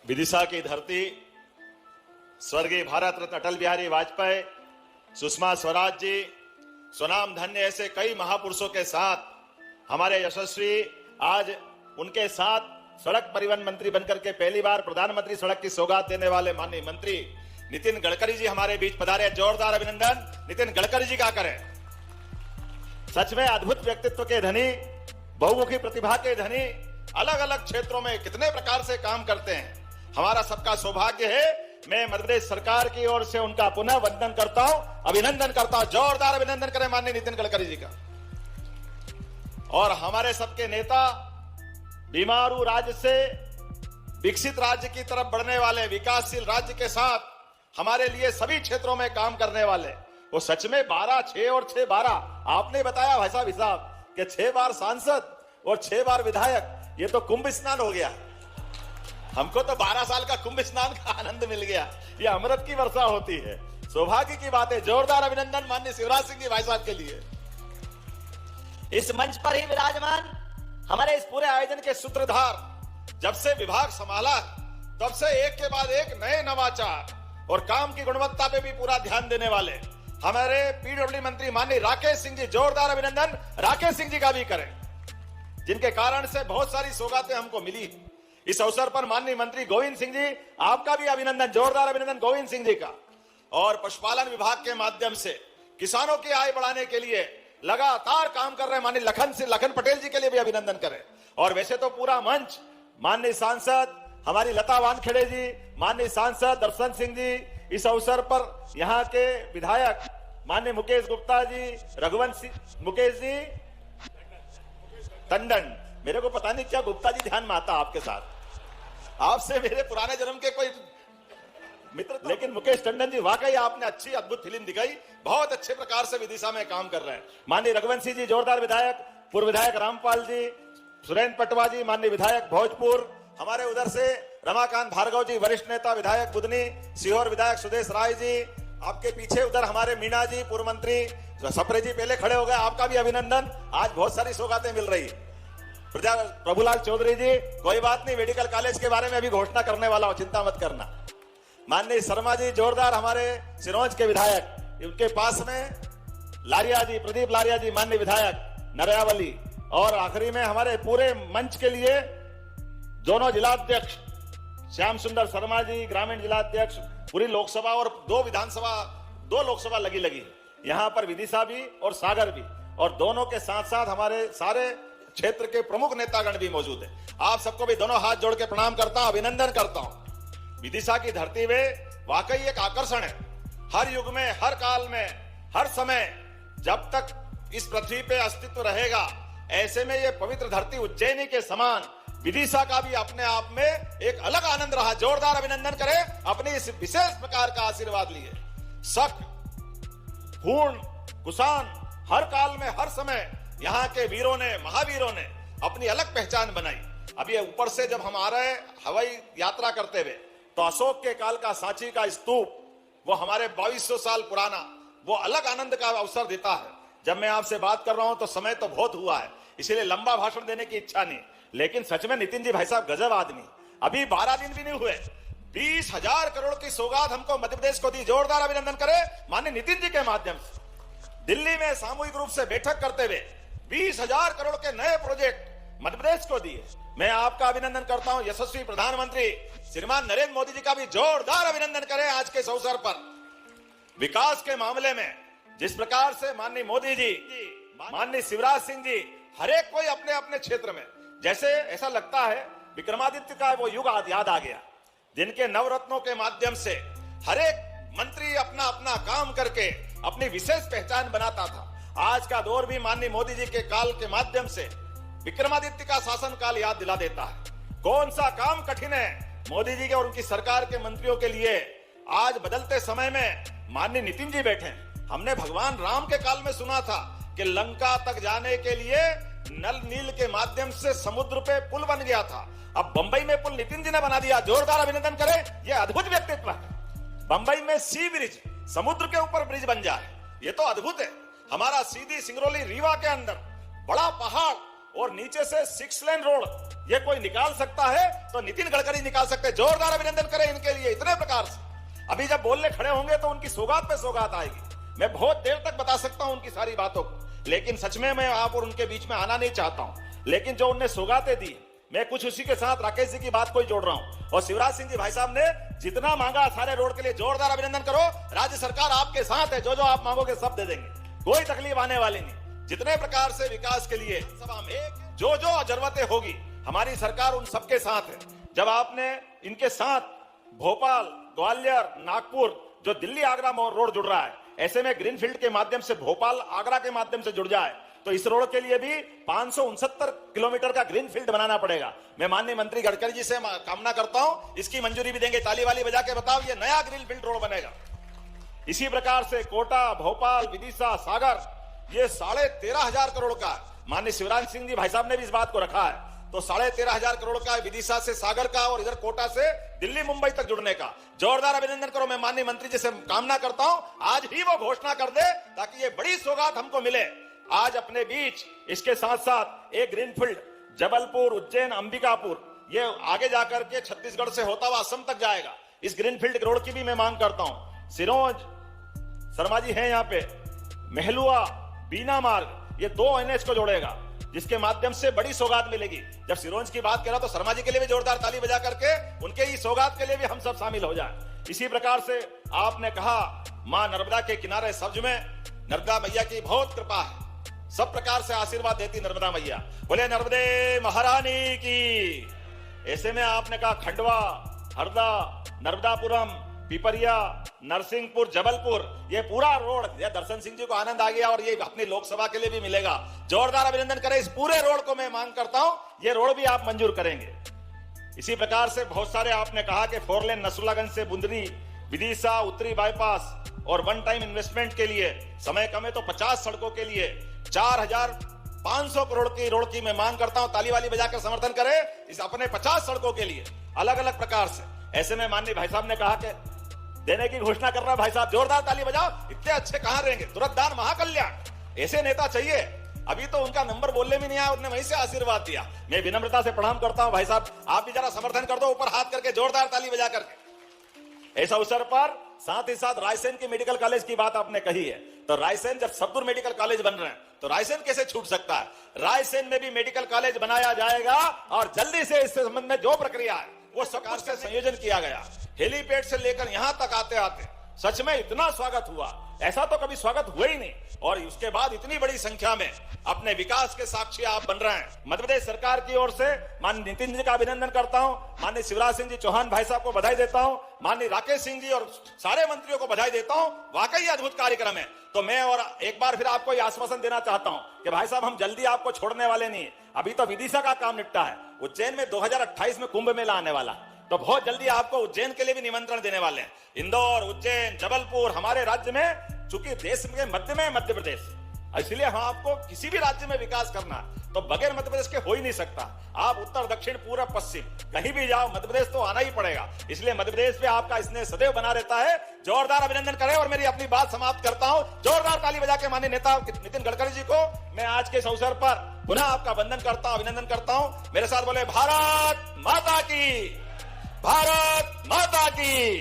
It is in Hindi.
विदिशा की धरती स्वर्गीय भारत रत्न अटल बिहारी वाजपेयी, सुषमा स्वराज जी, स्वनाम धन्य ऐसे कई महापुरुषों के साथ हमारे यशस्वी आज उनके साथ सड़क परिवहन मंत्री बनकर के पहली बार प्रधानमंत्री सड़क की सौगात देने वाले माननीय मंत्री नितिन गडकरी जी हमारे बीच पधारे। जोरदार अभिनंदन नितिन गडकरी जी का करें। सच में अद्भुत व्यक्तित्व के धनी, बहुमुखी प्रतिभा के धनी, अलग अलग क्षेत्रों में कितने प्रकार से काम करते हैं। हमारा सबका सौभाग्य है। मैं मध्य प्रदेश सरकार की ओर से उनका पुनः वंदन करता हूं, अभिनंदन करता हूं। जोरदार अभिनंदन करें माननीय नितिन गडकरी जी का। और हमारे सबके नेता बीमारू राज्य से विकसित राज्य की तरफ बढ़ने वाले, विकासशील राज्य के साथ हमारे लिए सभी क्षेत्रों में काम करने वाले, वो सच में 12, 6 और 6, 12 आपने बताया भाई साहब कि 6 बार सांसद और 6 बार विधायक, ये तो कुंभ स्नान हो गया। हमको तो 12 साल का कुंभ स्नान का आनंद मिल गया। ये अमृत की वर्षा होती है, सौभाग्य की बात है। जोरदार अभिनंदन माननीय शिवराज सिंह जी भाई साहब के लिए। इस मंच पर ही विराजमान हमारे इस पूरे आयोजन के सूत्रधार, जब से विभाग संभाला तब से एक के बाद एक नए नवाचार और काम की गुणवत्ता पे भी पूरा ध्यान देने वाले हमारे पीडब्ल्यूडी मंत्री माननीय राकेश सिंह जी। जोरदार अभिनंदन राकेश सिंह जी का भी करें, जिनके कारण से बहुत सारी सौगातें हमको मिली। इस अवसर पर माननीय मंत्री गोविंद सिंह जी, आपका भी अभिनंदन। जोरदार अभिनंदन गोविंद सिंह जी का। और पशुपालन विभाग के माध्यम से किसानों की आय बढ़ाने के लिए लगातार काम कर रहे माननीय लखन पटेल जी के लिए भी अभिनंदन करें। और वैसे तो पूरा मंच माननीय सांसद हमारी लता वानखेड़े जी, माननीय सांसद दर्शन सिंह जी, इस अवसर पर यहाँ के विधायक माननीय मुकेश गुप्ता जी, रघुवंश मुकेश जी टंडन, मेरे को पता नहीं क्या गुप्ता जी ध्यान में आता आपके साथ, आपसे मेरे पुराने जन्म के कोई मित्र, लेकिन मुकेश टंडन जी वाकई आपने अच्छी अद्भुत फिल्म दिखाई, बहुत अच्छे प्रकार से विदिशा में काम कर रहे हैं। माननीय रघुवंशी जी जोरदार विधायक, पूर्व विधायक रामपाल जी, सुरेंद्र पटवा जी माननीय विधायक भोजपुर, हमारे उधर से रमाकांत भार्गव जी वरिष्ठ नेता विधायक बुदनी, सीहोर विधायक सुदेश राय जी, आपके पीछे उधर हमारे मीणा जी पूर्व मंत्री सप्रे जी पहले खड़े हो गए, आपका भी अभिनंदन। आज बहुत सारी सौगातें मिल रही। प्रभुलाल चौधरी जी, कोई बात नहीं, मेडिकल कॉलेज के बारे में अभी घोषणा करने वाला हूं, चिंता मत करना। माननीय शर्मा जी जोरदार हमारे सिरोंज के विधायक, उनके पास में लारिया जी, प्रदीप लारिया जी माननीय विधायक नरयावली। और आखिरी में हमारे पूरे मंच के लिए दोनों जिलाध्यक्ष श्याम सुंदर शर्मा जी, ग्रामीण जिलाध्यक्ष, पूरी लोकसभा और 2 लोकसभा लगी यहाँ पर विदिशा भी और सागर भी, और दोनों के साथ साथ हमारे सारे क्षेत्र के प्रमुख नेतागण भी मौजूद है। आप सबको भी दोनों हाथ जोड़ के प्रणाम करता हूं, अभिनंदन करता हूं। विदिशा की धरती में वाकई एक आकर्षण है। हर युग में, हर काल में, हर समय, जब तक इस पृथ्वी पे अस्तित्व रहेगा, ऐसे में ये पवित्र धरती उज्जैनी के समान विदिशा का भी अपने आप में एक अलग आनंद रहा। जोरदार अभिनंदन करें, अपने इस विशेष प्रकार का आशीर्वाद लिए। शक, पूर्ण, कुशान, हर काल में, हर समय यहाँ के वीरों ने, महावीरों ने अपनी अलग पहचान बनाई। अभी ऊपर से जब हम आ रहे हैं हवाई यात्रा करते हुए, तो अशोक के काल का सांची का स्तूप, वो हमारे 2200 साल पुराना, वो अलग आनंद का अवसर देता है। जब मैं आपसे बात कर रहा हूं तो समय तो बहुत हुआ है, इसीलिए लंबा भाषण देने की इच्छा नहीं, लेकिन सच में नितिन जी भाई साहब गजब आदमी। अभी 12 दिन भी नहीं हुए, 20,000 करोड़ की सौगात हमको मध्य प्रदेश को दी। जोरदार अभिनंदन करें माननीय नितिन जी के माध्यम से। दिल्ली में सामूहिक रूप से बैठक करते हुए 20,000 करोड़ के नए प्रोजेक्ट मध्य प्रदेश को दिए। मैं आपका अभिनंदन करता हूं। यशस्वी प्रधानमंत्री श्रीमान नरेंद्र मोदी जी का भी जोरदार अभिनंदन करें आज के इस अवसर पर। विकास के मामले में जिस प्रकार से माननीय मोदी जी, माननीय शिवराज सिंह जी, हर एक कोई अपने अपने क्षेत्र में, जैसे ऐसा लगता है विक्रमादित्य का वो युग याद आ गया, जिनके नवरत्नों के माध्यम से हर एक मंत्री अपना अपना काम करके अपनी विशेष पहचान बनाता था। आज का दौर भी माननीय मोदी जी के काल के माध्यम से विक्रमादित्य का शासन काल याद दिला देता है। कौन सा काम कठिन है मोदी जी के और उनकी सरकार के मंत्रियों के लिए। आज बदलते समय में माननीय नितिन जी बैठे। हमने भगवान राम के काल में सुना था कि लंका तक जाने के लिए नल नील के माध्यम से समुद्र पे पुल बन गया था। अब बंबई में पुल नितिन जी ने बना दिया। जोरदार अभिनंदन करें, यह अद्भुत व्यक्तित्व है। बंबई में सी ब्रिज, समुद्र के ऊपर ब्रिज बन जाए, ये तो अद्भुत है। हमारा सीधी सिंगरौली रीवा के अंदर बड़ा पहाड़ और नीचे से 6 लेन रोड ये कोई निकाल सकता है तो नितिन गडकरी निकाल सकते हैं। जोरदार अभिनंदन करें इनके लिए। इतने प्रकार से अभी जब बोलने खड़े होंगे तो उनकी सौगात पे सौगात आएगी। मैं बहुत देर तक बता सकता हूं उनकी सारी बातों को, लेकिन सच में मैं आप और उनके बीच में आना नहीं चाहता हूं। लेकिन जो उनने सौगातें दी, मैं कुछ उसी के साथ राकेश जी की बात को जोड़ रहा हूं। और शिवराज सिंह जी भाई साहब ने जितना मांगा सारे रोड के लिए, जोरदार अभिनंदन करो। राज्य सरकार आपके साथ है, जो जो आप मांगोगे सब दे देंगे, कोई तकलीफ आने वाली नहीं। जितने प्रकार से विकास के लिए सभा में जो जो जरूरतें होगी हमारी सरकार उन सबके साथ है। जब आपने इनके साथ भोपाल, ग्वालियर, नागपुर, जो दिल्ली आगरा रोड जुड़ रहा है, ऐसे में ग्रीनफील्ड के माध्यम से भोपाल आगरा के माध्यम से जुड़ जाए तो इस रोड के लिए भी 569 किलोमीटर का ग्रीनफील्ड बनाना पड़ेगा। मैं माननीय मंत्री गडकरी जी से कामना करता हूं इसकी मंजूरी भी देंगे। ताली वाली बजा के बताओ, ये नया ग्रीनफील्ड रोड बनेगा। इसी प्रकार से कोटा, भोपाल, विदिशा, सागर, ये 13,500 करोड़ का, माननीय शिवराज सिंह जी भाई साहब ने भी इस बात को रखा है, तो 13,500 करोड़ का विदिशा से सागर का और इधर कोटा से दिल्ली मुंबई तक जुड़ने का। जोरदार अभिनंदन करो। मैं माननीय मंत्री जी से कामना करता हूं आज ही वो घोषणा कर दे ताकि ये बड़ी सौगात हमको मिले। आज अपने बीच इसके साथ साथ एक ग्रीनफील्ड जबलपुर, उज्जैन, अंबिकापुर, ये आगे जाकर के छत्तीसगढ़ से होता हुआ असम तक जाएगा। इस ग्रीनफील्ड रोड की भी मैं मांग करता हूं। सिरोंज, शर्मा जी हैं यहाँ पे, मेहलुआ, बीना मार्ग, ये 2 NH को जोड़ेगा जिसके माध्यम से बड़ी सौगात मिलेगी। जब सिरोंज की बात करा तो शर्मा जी के लिए भी जोरदार ताली बजा करके उनके ही सौगात के लिए भी हम सब शामिल हो जाए। इसी प्रकार से आपने कहा मां नर्मदा के किनारे सब्ज में नर्मदा मैया की बहुत कृपा है, सब प्रकार से आशीर्वाद देती नर्मदा मैया। बोले नर्मदे महारानी की। ऐसे में आपने कहा खंडवा, हरदा, नर्मदापुरम, पिपरिया, नरसिंहपुर, जबलपुर, ये पूरा रोड, ये दर्शन सिंह जी को आनंद आ गया और ये अपनी लोकसभा के लिए भी मिलेगा। जोरदार अभिनंदन करें। इस पूरे रोड को मैं मांग करता हूं ये रोड भी आप मंजूर करेंगे। इसी प्रकार से बहुत सारे आपने कहा कि 4 लेन नसरुल्लागंज से बुंदरी, विदिशा, उत्तरी बाईपास और 1 टाइम इन्वेस्टमेंट के लिए समय कम है तो 50 सड़कों के लिए 4,500 करोड़ की रोड की मैं मांग करता हूं। ताली वाली बजाकर समर्थन करें इस अपने 50 सड़कों के लिए अलग अलग प्रकार से। ऐसे में माननीय भाई साहब ने कहा कि देने की घोषणा कर रहा है। भाई साहब जोरदार ताली बजाओ। इतने अच्छे कहां रहेंगे? तुरंतदान महाकल्याण, ऐसे नेता चाहिए। अभी तो उनका नंबर बोलने में नहीं आया, उन्होंने वहीं से आशीर्वाद दिया। मैं विनम्रता से प्रणाम करता हूं। भाई साहब आप भी जरा समर्थन कर दो, ऊपर हाथ करके जोरदार ताली बजा करके। इस अवसर पर साथ ही साथ रायसेन के मेडिकल कॉलेज की बात आपने कही है, तो रायसेन जब सतपुर मेडिकल कॉलेज बन रहे हैं तो रायसेन कैसे छूट सकता है? रायसेन में भी मेडिकल कॉलेज बनाया जाएगा और जल्दी से इस संबंध में जो प्रक्रिया है वो सरकार से संयोजन किया गया। हेलीपैड से लेकर यहां तक आते आते सच में इतना स्वागत हुआ, ऐसा तो कभी स्वागत हुआ ही नहीं। और उसके बाद इतनी बड़ी संख्या में अपने विकास के साक्षी आप बन रहे हैं। मध्य प्रदेश सरकार की ओर से माननीय नितिन जी का अभिनंदन करता हूं, माननीय शिवराज सिंह जी चौहान भाई साहब को बधाई देता हूं, माननीय राकेश सिंह जी और सारे मंत्रियों को बधाई देता हूं। वाकई अद्भुत कार्यक्रम है। तो मैं और एक बार फिर आपको यह आश्वासन देना चाहता हूं कि भाई साहब हम जल्दी आपको छोड़ने वाले नहीं। अभी तो विदिशा का काम निपटा है, उज्जैन में 2028 में कुंभ मेला आने वाला, तो बहुत जल्दी आपको उज्जैन के लिए भी निमंत्रण देने वाले हैं। इंदौर, उज्जैन, जबलपुर हमारे राज्य में, चूंकि देश के मध्य में मध्य प्रदेश, इसलिए हम आपको किसी भी राज्य में विकास करना तो बगैर मध्य प्रदेश के हो ही नहीं सकता। आप उत्तर, दक्षिण, पूरब, पश्चिम कहीं भी जाओ मध्य प्रदेश तो आना ही पड़ेगा। इसलिए मध्य प्रदेश पे आपका स्नेह सदैव बना रहता है। जोरदार अभिनंदन करें और मेरी अपनी बात समाप्त करता हूं। जोरदार ताली बजा के माननीय नेता नितिन गडकरी जी को मैं आज के इस अवसर पर पुनः आपका वंदन करता हूं, अभिनंदन करता हूं। मेरे साथ बोले भारत माता की, भारत माता की।